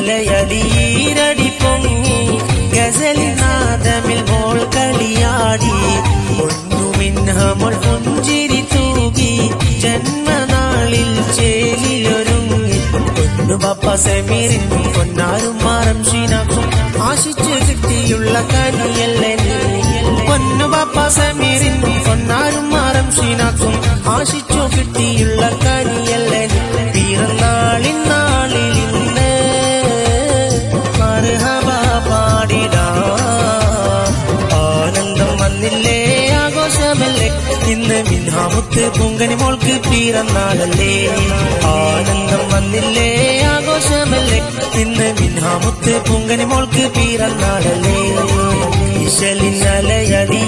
ഇശലിന്നലയലീരടി പൊങ്ങി ഗസലിനാദമിൽ മോൾ കളിയാടി പൊന്നുമിൻഹമോൾ പുഞ്ചിരി തൂകി ജന്മനാളിൽ ചേലിലൊരുങ്ങി പൊന്നുബപ്പ സമീറിൻ പൊന്നാരും മാറും ഷീനാക്കും ആശിച്ചു കിട്ടിയുള്ള കനിയല്ലേ പൊന്നുബപ്പ സമീറിൻ പൊന്നാരും മാറും ഷീനാക്കും ആശിച്ചു കിട്ടിയുള്ള കനിയല്ലേ പിറന്നാളിൻ നാളിൽ ഇന്ന് മർഹബ പാടിടാ ആനന്ദം വന്നില്ലേ ആഘോഷമല്ലേ ഇന്ന് മിൻഹാമുത്ത് പൂങ്കനി മോൾക്ക് പിറന്നാളല്ലേ ആനന്ദം വന്നില്ലേ ആഘോഷമല്ലേ ഇന്ന് മിൻഹാമുത്ത് പൂങ്കനി മോൾക്ക് പിറന്നാളല്ലേ ഇശലിന്നലയടി